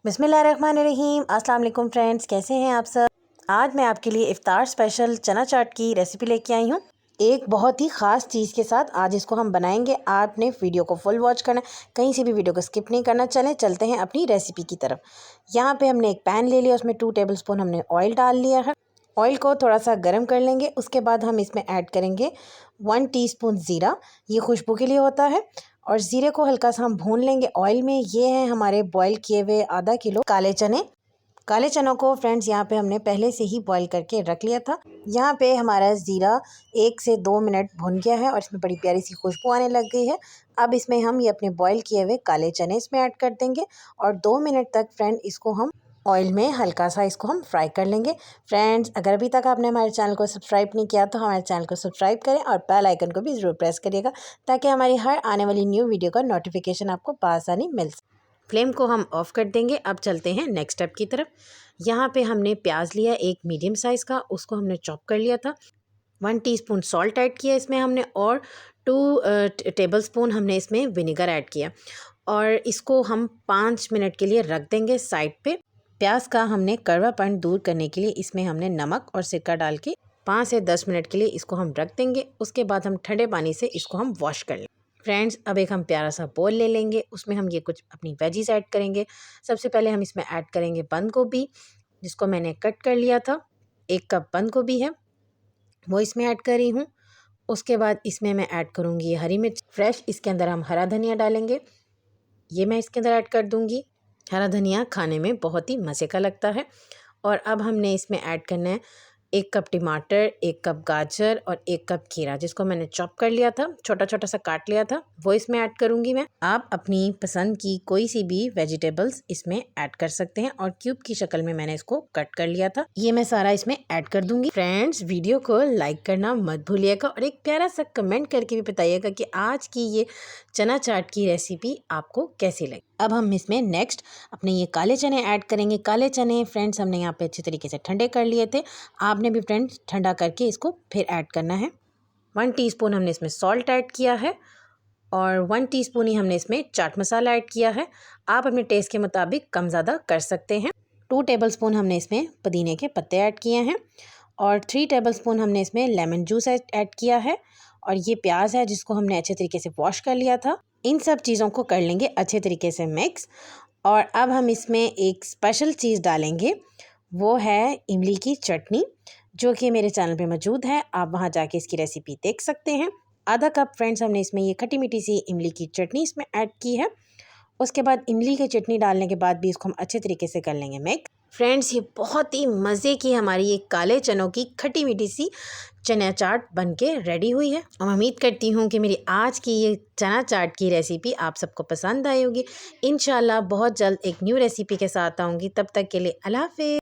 बिस्मिल्लाहिर्रहमानिर्रहीम। अस्सलाम वालेकुम फ्रेंड्स, कैसे हैं आप सब। आज मैं आपके लिए इफ्तार स्पेशल चना चाट की रेसिपी लेके आई हूँ, एक बहुत ही ख़ास चीज़ के साथ। आज इसको हम बनाएंगे। आपने वीडियो को फुल वॉच करना, कहीं से भी वीडियो को स्किप नहीं करना। चलते हैं अपनी रेसिपी की तरफ। यहाँ पे हमने एक पैन ले लिया, उसमें 2 टेबलस्पून हमने ऑयल डाल लिया है। ऑयल को थोड़ा सा गर्म कर लेंगे। उसके बाद हम इसमें ऐड करेंगे 1 टीस्पून ज़ीरा, ये खुशबू के लिए होता है। और ज़ीरे को हल्का सा हम भून लेंगे ऑयल में। ये हैं हमारे बॉईल किए हुए आधा किलो काले चने। काले चनों को फ्रेंड्स यहाँ पे हमने पहले से ही बॉईल करके रख लिया था। यहाँ पे हमारा ज़ीरा 1 से 2 मिनट भुन गया है और इसमें बड़ी प्यारी सी खुशबू आने लग गई है। अब इसमें हम ये अपने बॉईल किए हुए काले चने इसमें ऐड कर देंगे और 2 मिनट तक फ्रेंड इसको हम ऑयल में हल्का सा इसको हम फ्राई कर लेंगे। फ्रेंड्स, अगर अभी तक आपने हमारे चैनल को सब्सक्राइब नहीं किया तो हमारे चैनल को सब्सक्राइब करें और बेल आइकन को भी ज़रूर प्रेस करिएगा, ताकि हमारी हर आने वाली न्यू वीडियो का नोटिफिकेशन आपको बआसानी मिल सके। फ्लेम को हम ऑफ़ कर देंगे। अब चलते हैं नेक्स्ट स्टेप की तरफ। यहाँ पे हमने प्याज लिया एक मीडियम साइज़ का, उसको हमने चॉप कर लिया था। 1 टीस्पून सॉल्ट ऐड किया इसमें हमने और 2 टेबलस्पून हमने इसमें विनेगर ऐड किया और इसको हम 5 मिनट के लिए रख देंगे साइड पे। प्याज का हमने कड़वापन दूर करने के लिए इसमें हमने नमक और सिरका डाल के 5 से 10 मिनट के लिए इसको हम रख देंगे। उसके बाद हम ठंडे पानी से इसको हम वॉश कर लेंगे। फ्रेंड्स, अब एक हम प्यारा सा बोल ले लेंगे, उसमें हम ये कुछ अपनी वेजीज ऐड करेंगे। सबसे पहले हम इसमें ऐड करेंगे बंद गोभी, जिसको मैंने कट कर लिया था। 1 कप बंद गोभी है, वो इसमें ऐड कर रही हूँ। उसके बाद इसमें मैं ऐड करूँगी हरी मिर्च फ्रेश। इसके अंदर हम हरा धनिया डालेंगे, ये मैं इसके अंदर ऐड कर दूँगी। हरा धनिया खाने में बहुत ही मज़े का लगता है। और अब हमने इसमें ऐड करना है 1 कप टमाटर, 1 कप गाजर और 1 कप खीरा, जिसको मैंने चॉप कर लिया था, छोटा छोटा सा काट लिया था, वो इसमें ऐड करूँगी मैं। आप अपनी पसंद की कोई सी भी वेजिटेबल्स इसमें ऐड कर सकते हैं और क्यूब की शक्ल में मैंने इसको कट कर लिया था, ये मैं सारा इसमें ऐड कर दूँगी। फ्रेंड्स, वीडियो को लाइक करना मत भूलिएगा और एक प्यारा सा कमेंट करके भी बताइएगा कि आज की ये चना चाट की रेसिपी आपको कैसी लगी। अब हम इसमें नेक्स्ट अपने ये काले चने ऐड करेंगे। काले चने फ्रेंड्स हमने यहाँ पे अच्छे तरीके से ठंडे कर लिए थे, आपने भी फ्रेंड्स ठंडा करके इसको फिर ऐड करना है। 1 टीस्पून हमने इसमें सॉल्ट ऐड किया है और 1 टीस्पून ही हमने इसमें चाट मसाला ऐड किया है। आप अपने टेस्ट के मुताबिक कम ज़्यादा कर सकते हैं। 2 टेबलस्पून हमने इसमें पुदीने के पत्ते ऐड किए हैं और 3 टेबलस्पून हमने इसमें लेमन जूस ऐड किया है। और ये प्याज है जिसको हमने अच्छे तरीके से वॉश कर लिया था। इन सब चीज़ों को कर लेंगे अच्छे तरीके से मिक्स। और अब हम इसमें एक स्पेशल चीज़ डालेंगे, वो है इमली की चटनी, जो कि मेरे चैनल पे मौजूद है, आप वहाँ जाके इसकी रेसिपी देख सकते हैं। आधा कप फ्रेंड्स हमने इसमें ये खट्टी मीठी सी इमली की चटनी इसमें ऐड की है। उसके बाद इमली की चटनी डालने के बाद भी इसको हम अच्छे तरीके से कर लेंगे मिक्स। फ्रेंड्स, ये बहुत ही मज़े की हमारी ये काले चनों की खट्टी मीठी सी चना चाट बन के रेडी हुई है और उम्मीद करती हूँ कि मेरी आज की ये चना चाट की रेसिपी आप सबको पसंद आई होगी। इंशाल्लाह बहुत जल्द एक न्यू रेसिपी के साथ आऊँगी, तब तक के लिए अल्लाह हाफ़िज़।